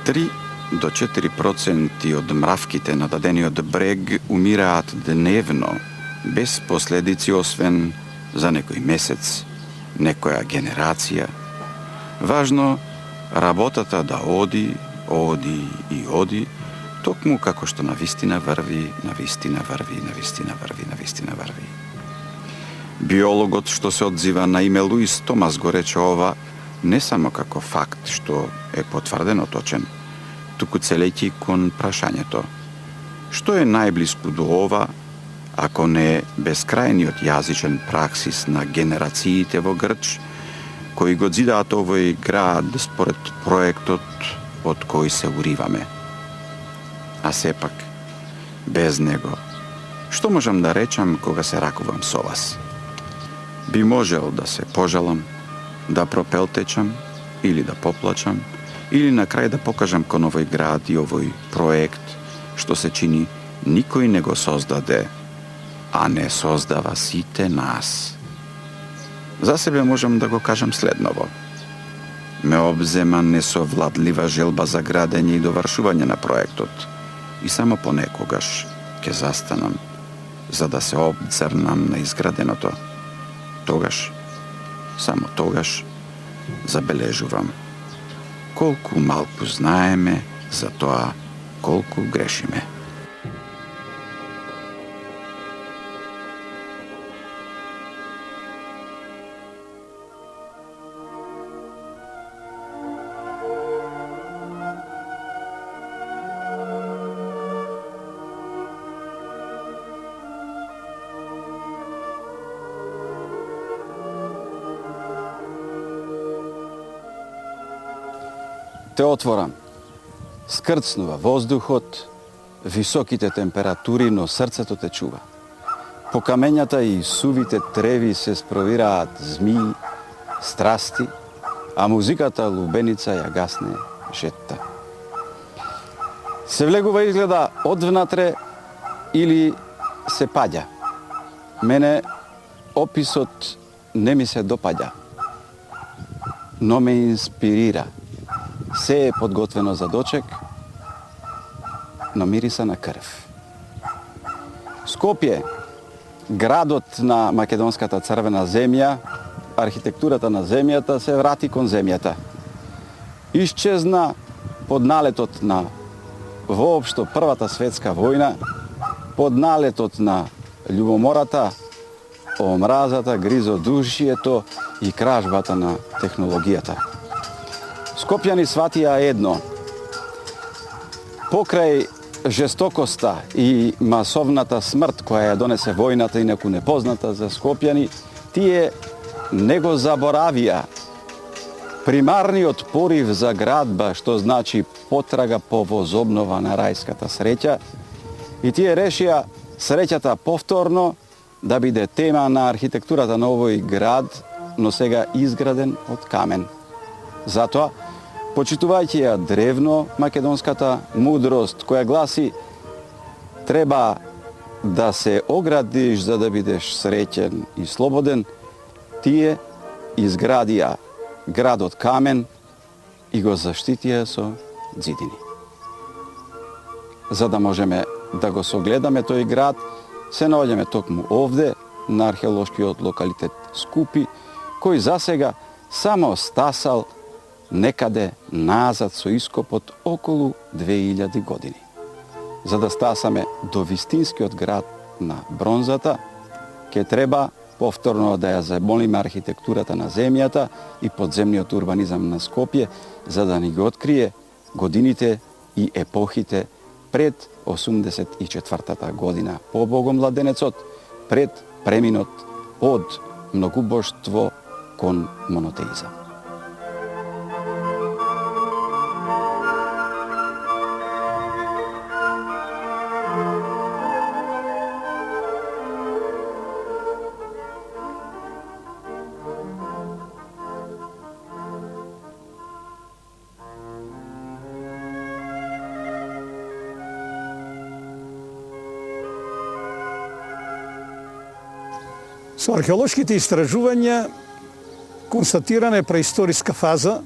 3 до 4% од мравките на дадениот брег умираат дневно, без последици освен за некој месец, некоја генерација. Важно, работата да оди, и оди, токму како што навистина врви. Биологот што се одзива на име Луис Томас го рече ова не само како факт што е потврдено точен, туку целејќи кон прашањето: што е најблиску до ова, ако не бескрајниот јазичен праксис на генерациите во Грч, кои го зидаат овој град според проектот од кој се уриваме. А сепак, без него, што можам да речам кога се ракувам со вас? Би можел да се пожалам, да пропелтечам или да поплачам, или на крај да покажам кон овој град и овој проект, што се чини никој не го создаде, а не создава сите нас. За себе можам да го кажам следново. Ме обзема несовладлива желба за градење и довршување на проектот и само понекогаш ќе застанам за да се обзрнам на изграденото. Тогаш, само тогаш, забележувам колку малку знаеме за тоа колку грешиме. Те отворам. Скрцнува воздухот, високите температури, но срцето те чува. По камењата и сувите треви се спровираат змии, страсти, а музиката лубеница ја гасне жетта. Се влегува изгледа одвнатре или се паѓа. Мене описот не ми се допаѓа, но ме инспирира. Се е подготвено за дочек, но мириса на крв. Скопје, градот на македонската црвена земја, архитектурата на земјата се врати кон земјата. Исчезна под налетот на воопшто Првата светска војна, под налетот на љубомората, омразата, гризодушието и кражбата на технологијата. Скопјани сватија едно. Покрај жестокоста и масовната смрт која ја донесе војната, инаку непозната за скопјани, тие не го заборавија примарниот порив за градба, што значи потрага по возобнова на рајската среќа, и тие решија среќата повторно да биде тема на архитектурата на овој град, но сега изграден од камен. Затоа, почитувајќи ја древно македонската мудрост, која гласи: треба да се оградиш за да бидеш среќен и слободен, тие изградија градот камен и го заштитија со ѕидини. За да можеме да го согледаме тој град, се наоѓаме токму овде, на археолошкиот локалитет Скупи, кој засега само стасал некаде назад со ископот околу 2000 години. За да стасаме до вистинскиот град на бронзата, ќе треба повторно да ја замолиме архитектурата на земјата и подземниот урбанизам на Скопје, за да ни го открие годините и епохите пред 84-та година по Богомладенецот, пред преминот од многубоштво кон монотеизам. Со археолошките истражувања констатирана е преисториска фаза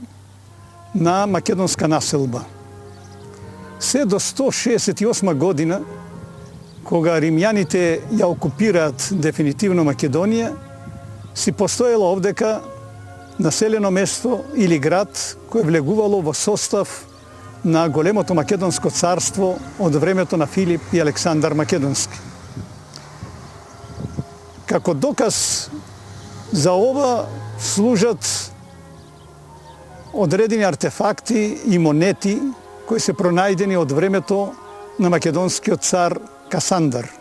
на македонска населба. Се до 168 година, кога римјаните ја окупираат дефинитивно Македонија, си постоело овдека населено место или град кој влегувало во состав на големото македонско царство од времето на Филип и Александар Македонски. Како доказ за ова служат одредени артефакти и монети кои се пронајдени од времето на македонскиот цар Касандар.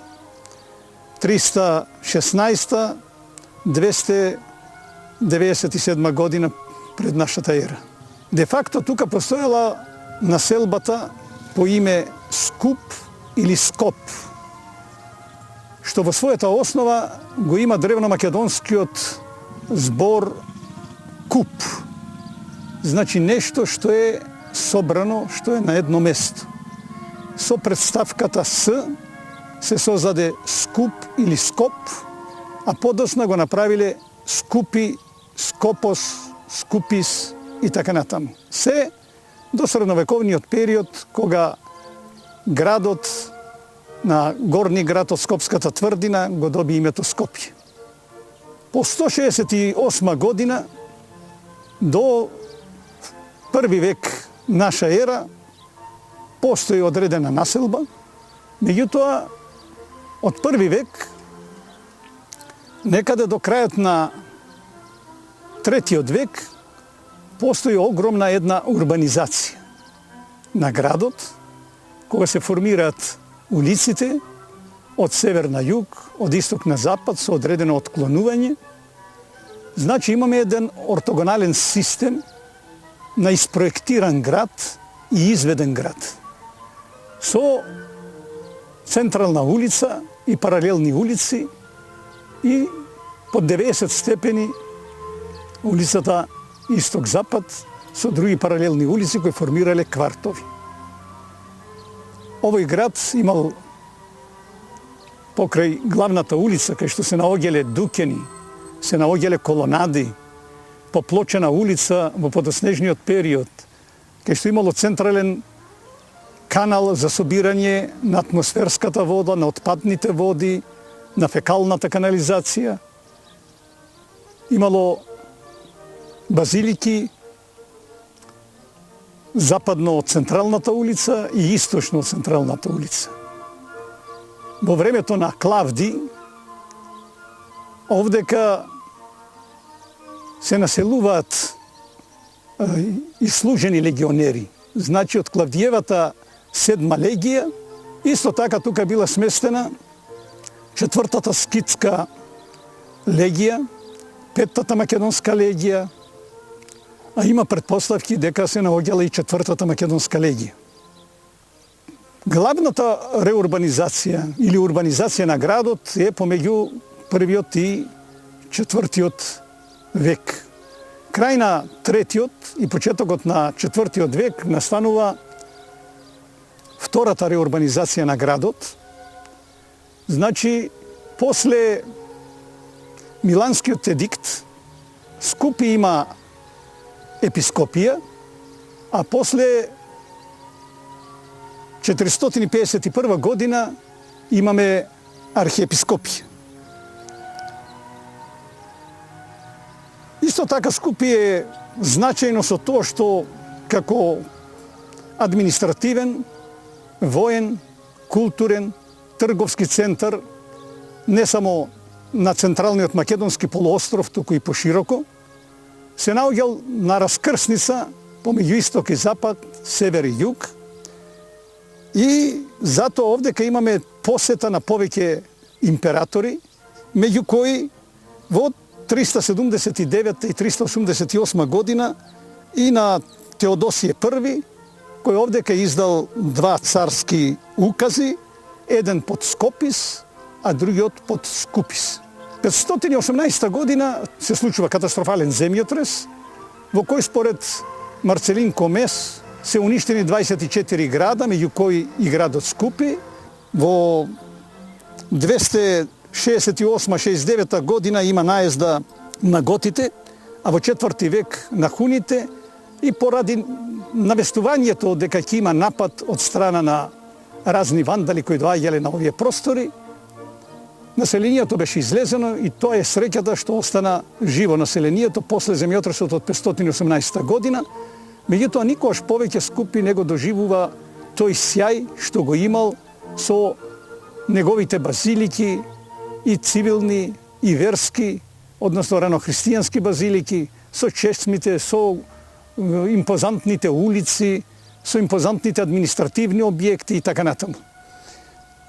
316-297 година пред нашата ера. Де факто тука постоела населбата по име Скуп или Скоп, што во својата основа го има древномакедонскиот збор куп. Значи нешто што е собрано, што е на едно место. Со представката С се создаде Скуп или Скоп, а подосна го направиле Скупи, Скопос, Скупис и така натаму. Се до средновековниот период, кога градот на горни град од Скопската тврдина го доби името Скопје. По 168 година до први век наша ера постои одредена населба, меѓутоа од први век некаде до крајот на третиот век постои огромна една урбанизација на градот, кога се формираат улиците од север на југ, од исток на запад со одредено отклонување. Значи имаме еден ортогонален систем на испроектиран град и изведен град. Со централна улица и паралелни улици и под 90 степени улицата исток-запад со други паралелни улици кои формирале квартови. Овој град имал покрај главната улица, кај што се наоѓале дукени, се наоѓале колонади, поплочена улица во подоснежниот период, кај што имало централен канал за собирање на атмосферската вода, на отпадните води, на фекалната канализација. Имало базилики западно од централната улица и источно од централната улица. Во времето на Клавди, овдека се населуваат и служени легионери. Значи од Клавдиевата 7 легија, исто така тука била сместена 4-та скитска легија, 5-та македонска легија, а има предпоставки дека се наоѓала и 4-та македонска легија. Главната реурбанизација или урбанизација на градот е помеѓу првиот и 4-тиот век. Крај на 3-тиот и почетокот на 4-тиот век настанува втората реурбанизација на градот. Значи, после Миланскиот едикт, Скупи има епископија, а после 451 година имаме архиепископија. Исто така Скупи е значајно со тоа што како административен, воен, културен, трговски центар, не само на централниот македонски полуостров, туку и пошироко, се наоѓал на раскрсница помеѓу исток и запад, север и југ, и затоа овдека имаме посета на повеќе императори, меѓу кои во 379 и 388 година и на Теодосије I, кој овдека издал 2 царски укази, еден под Скопис, а другиот под Скупис. 518 година се случува катастрофален земјотрес, во кој според Марцелин Комес се уништени 24 града, меѓу кои и градот Скупи. Во 268-69 година има наезда на готите, а во 4 век на хуните и поради навестувањето дека ќе има напад од страна на разни вандали кои доаѓале на овие простори, населението беше излезено и тоа е среќата што остана живо населението после земјотресот од 518 година. Меѓутоа, никогаш повеќе Скопје не го доживува тој сјај што го имал со неговите базилики и цивилни и верски, односно ранохристијански базилики, со чесмите, со импозантните улици, со импозантните административни објекти и така натаму.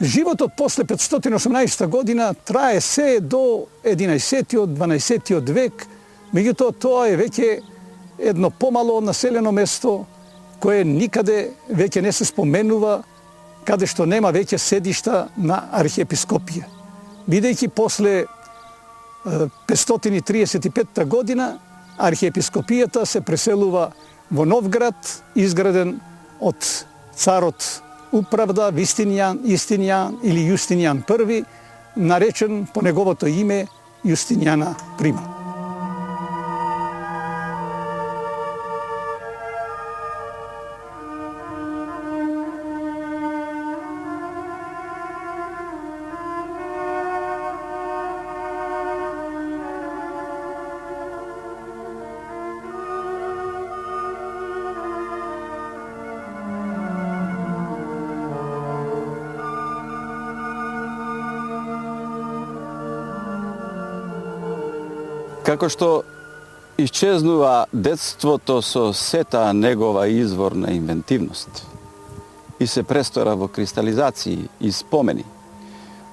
Животот после 518 година трае се до 11-12 век, меѓутоа тоа е веќе едно помало населено место кое никаде веќе не се споменува, каде што нема веќе седишта на архиепископија. Бидејќи после 535 година архиепископијата се преселува во нов град, изграден од царот Управда Истинијан или Јустинијан I, наречен по неговото име Јустинијана Прима. Како што исчезнува детството со сета негова изворна инвентивност и се престора во кристализации и спомени,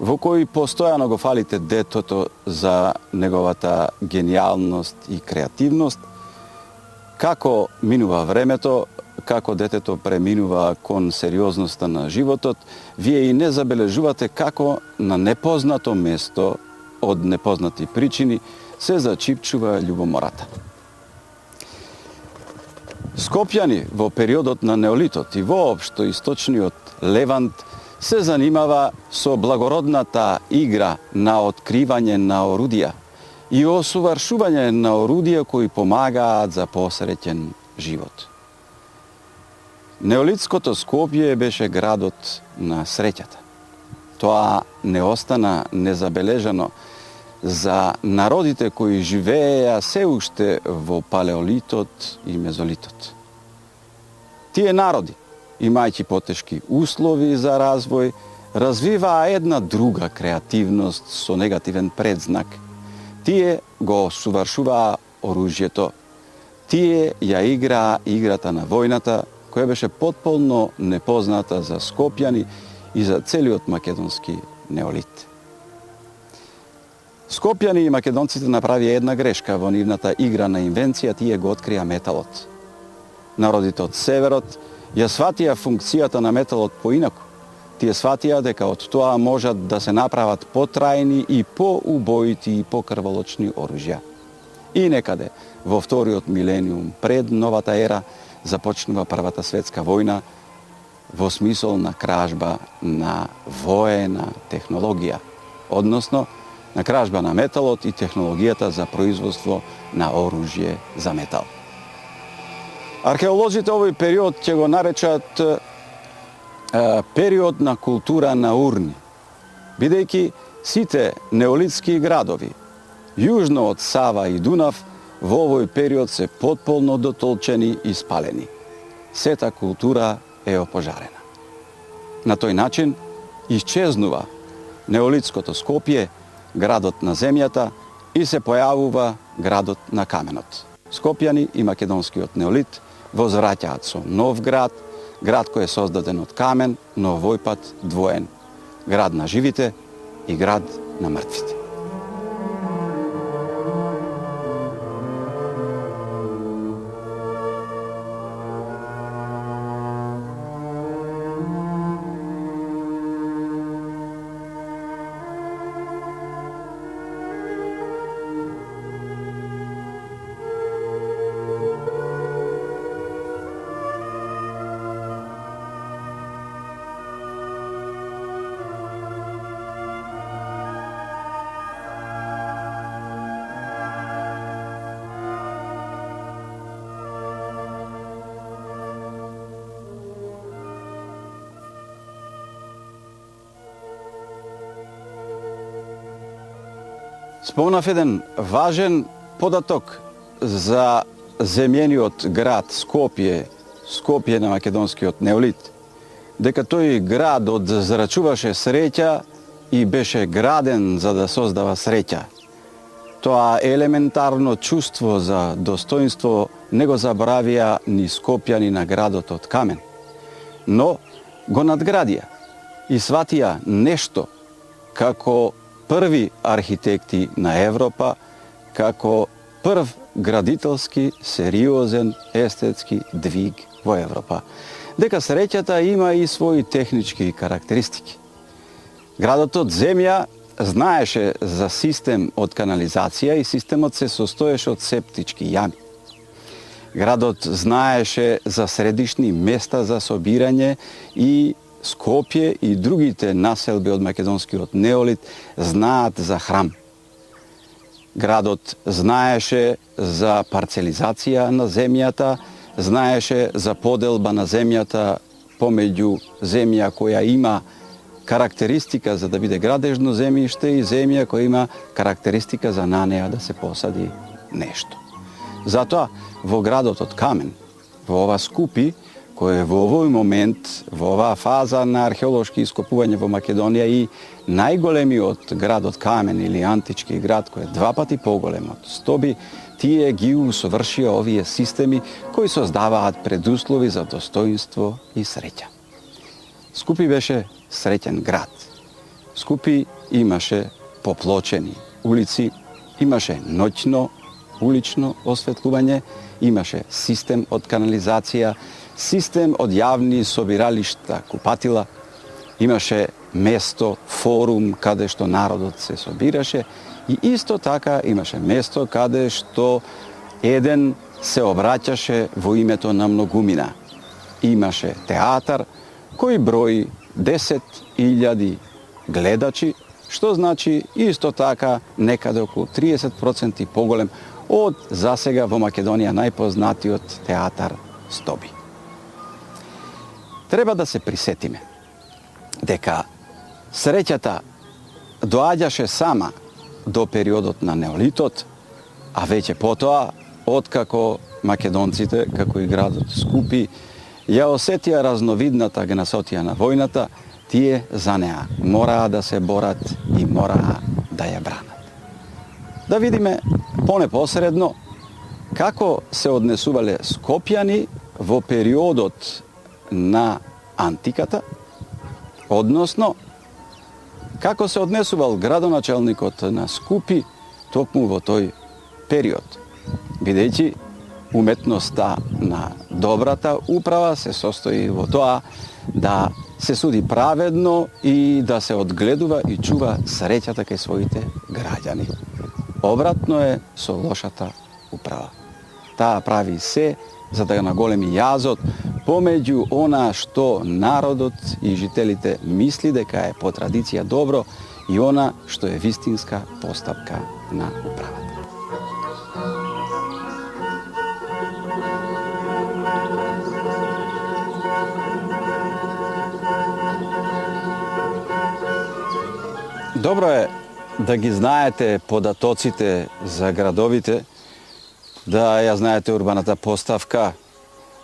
во кои постојано го фалите детото за неговата гениалност и креативност, како минува времето, како детето преминува кон сериозноста на животот, вие и не забележувате како на непознато место од непознати причини се зачипчува љубомората. Скопјани во периодот на неолитот и воопшто источниот Левант се занимава со благородната игра на откривање на орудија и осуваршување на орудија кои помагаат за посреќен живот. Неолитското Скопје беше градот на среќата. Тоа не остана незабележано за народите кои живееја се уште во палеолитот и мезолитот. Тие народи, имајќи потешки услови за развој, развиваа една друга креативност со негативен предзнак. Тие го совршуваа оружјето. Тие ја играа играта на војната, која беше потполно непозната за скопјани и за целиот македонски неолит. Скопјани и македонците направија една грешка во нивната игра на инвенција, тие го открија металот. Народите од северот ја сватија функцијата на металот поинаку. Тие сватија дека од тоа можат да се направат потрајни и поубоити и покрволочни оружја. И некаде во вториот милениум пред новата ера започнува Првата светска војна во смисол на кражба на воена технологија, односно на кражба на металот и технологијата за производство на оружје за метал. Археолозите овој период ќе го наречат период на култура на урни, бидејќи сите неолитски градови јужно од Сава и Дунав во овој период се потполно дотолчени и спалени. Сета култура е опожарена. На тој начин исчезнува неолитското Скопје, градот на земјата, и се појавува градот на каменот. Скопјани и македонскиот неолит возвраќаат со нов град, град кој е создаден од камен, но овој пат двоен. Град на живите и град на мртвите. Спомнав еден важен податок за земјениот град Скопје на македонскиот неолит, дека тој градот зарачуваше среќа и беше граден за да создава среќа. Тоа елементарно чувство за достоинство не го забравија ни скопјани на градот од камен, но го надградија и сватија нешто како први архитекти на Европа, како прв градителски, сериозен, естетски двиг во Европа. Дека среќата има и своји технички карактеристики. Градот од земја знаеше за систем од канализација и системот се состоеше од септички јами. Градот знаеше за средишни места за собирање и Скопје и другите населби од македонскиот неолит знаат за храм. Градот знаеше за парцелизација на земјата, знаеше за поделба на земјата помеѓу земја која има карактеристика за да биде градежно земјиште и земја која има карактеристика за на неа да се посади нешто. Затоа во градот од камен, во ова Скупи, кој е во овој момент, во оваа фаза на археолошки ископување во Македонија и најголемиот град од камен или антички град кој е 2 пати поголем од Стоби, тие ги усовршија овие системи кои создаваат предуслови за достоинство и среќа. Скупи беше среќен град. Скупи имаше поплочени улици, имаше ноќно улично осветлување, имаше систем од канализација, систем од јавни собиралишта, купатила, имаше место, форум каде што народот се собираше и исто така имаше место каде што еден се обраќаше во името на многумина. Имаше театар кој брои 10.000 гледачи, што значи исто така некаде околу 30% поголем од засега во Македонија најпознатиот театар Стоби. Треба да се присетиме дека среќата доаѓаше сама до периодот на неолитот, а веќе потоа, откако македонците, како и градот Скупи, ја осетија разновидната гнасотија на војната, тие за неа мораа да се борат и мораа да ја бранат. Да видиме понепосредно како се однесувале скопјани во периодот на антиката, односно како се однесувал градоначалникот на Скупи токму во тој период, бидејќи уметноста на добрата управа се состои во тоа да се суди праведно и да се одгледува и чува среќата кај своите граѓани. Обратно е со лошата управа. Таа прави се за да наголеми јазот помеѓу она што народот и жителите мисли дека е по традиција добро и она што е вистинска постапка на управата. Добро е да ги знаете податоците за градовите, да ја знаете урбаната поставка,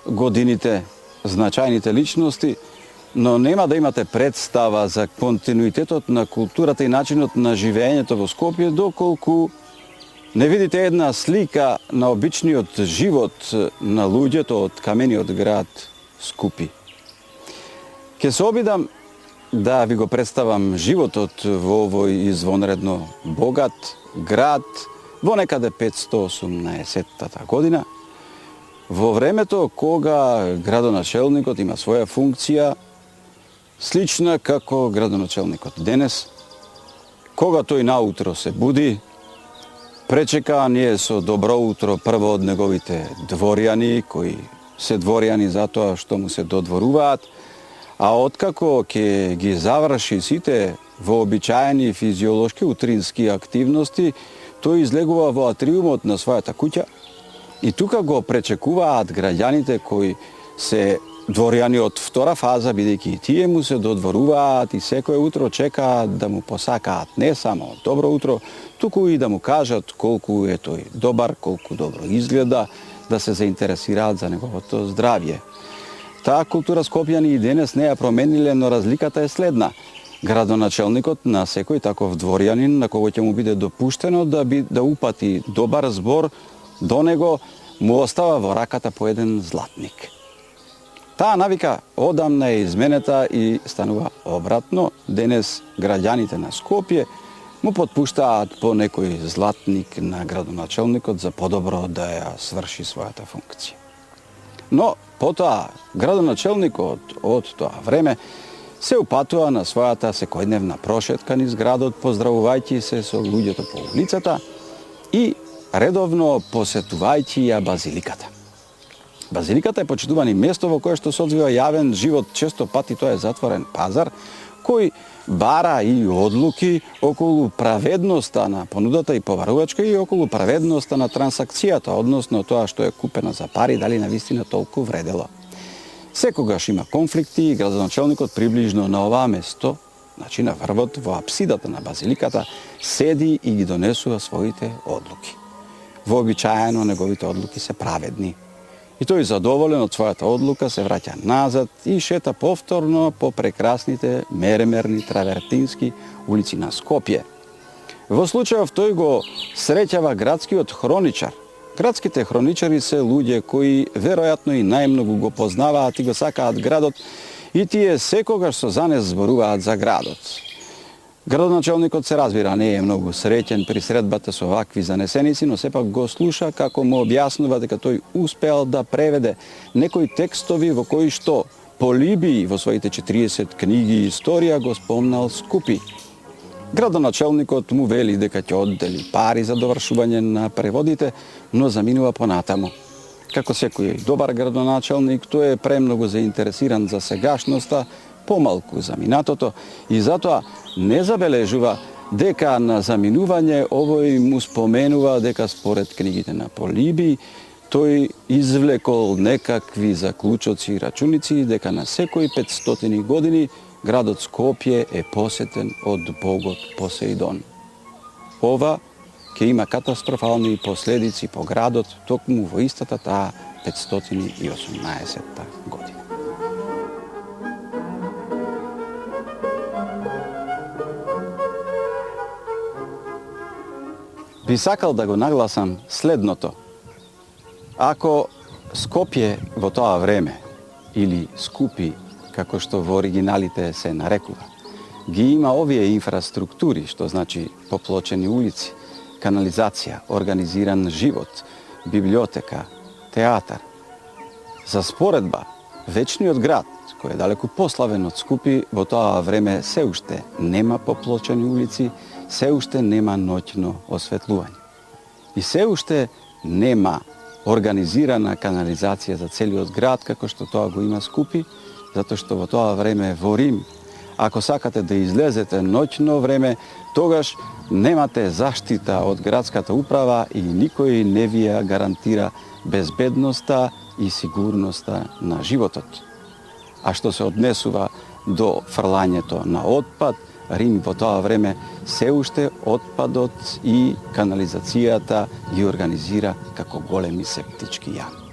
годините, значајните личности, но нема да имате представа за континуитетот на културата и начинот на живењето во Скопје доколку не видите една слика на обичниот живот на луѓето од камениот град Скупи. Ке се обидам да ви го представам животот во овој извонредно богат град во некаде 518 година, во времето кога градоначелникот има своја функција, слична како градоначелникот денес, кога тој наутро се буди, пречека ние со добро утро прво од неговите дворјани, кои се дворјани затоа што му се додворуваат, а откако ќе ги заврши сите вообичаени физиолошки утрински активности, тој излегува во атриумот на својата куќа и тука го пречекуваат граѓаните кои се дворјани од втора фаза, бидејќи тие му се додворуваат и секое утро чекаат да му посакаат не само добро утро, туку и да му кажат колку е тој добар, колку добро изгледа, да се заинтересираат за неговото здравје. Таа култура Скопјани и денес не ја промениле, но разликата е следна. Градоначелникот на секој таков дворјанин на кого ќе му биде допуштено да упати добар збор до него, му остава во раката по еден златник. Таа навика одамна е изменета и станува обратно. Денес граѓаните на Скопје му потпуштаат по некој златник на градоначелникот за подобро да ја сврши својата функција. Но потоа градоначелникот од тоа време се упатува на својата секојдневна прошетка низ градот, поздравувајќи се со луѓето по улицата и редовно посетувајќи ја базиликата. Базиликата е почитувано место во кое што се одвива јавен живот, често пати тоа е затворен пазар, кој бара и одлуки околу праведноста на понудата и поварувачка и околу праведноста на трансакцијата, односно тоа што е купено за пари, дали навистина толку вредело. Секогаш има конфликти и градоначелникот приближно на оваа место, значи на врвот во апсидата на базиликата, седи и ги донесува своите одлуки. Вообичаено неговите одлуки се праведни. И тој задоволен од својата одлука се враќа назад и шета повторно по прекрасните меремерни травертински улици на Скопје. Во случајов тој го среќава градскиот хроничар. Градските хроничари се луѓе кои веројатно и најмногу го познаваат и го сакаат градот и тие секогаш со занес зборуваат за градот. Градоначелникот се разбира не е многу среќен при средбата со вакви занесеници, но сепак го слуша како му објаснува дека тој успеал да преведе некои текстови во кои што Полибий во своите 40 книги историја го спомнал Скупи. Градоначелникот му вели дека ќе оддели пари за довршување на преводите, но заминува понатаму. Како секој добар градоначелник, тој е премногу заинтересиран за сегашноста, помалку за минатото и затоа не забележува дека на заминување овој му споменува дека според книгите на Полибий тој извлекол некакви заклучоци и рачуници дека на секои 500 години градот Скопје е посетен од богот Посеидон. Ова ќе има катастрофални последици по градот токму во истата таа 518 година. Би сакал да го нагласам следното. Ако Скопје во тоа време, или Скупи, како што во оригиналите се нарекува, ги има овие инфраструктури, што значи поплочени улици, канализација, организиран живот, библиотека, театар. За споредба, вечниот град, кој е далеку пославен од Скупи, во тоа време се уште нема поплочени улици, се уште нема ноќно осветлување. И се уште нема организирана канализација за целиот град, како што тоа го има Скупи, затоа што во тоа време во Рим, ако сакате да излезете ноќно време, тогаш немате заштита од градската управа и никој не ви ја гарантира безбедноста и сигурноста на животот. А што се однесува до фрлањето на отпад, Рим во тоа време се уште отпадот и канализацијата ги организира како големи септички јами.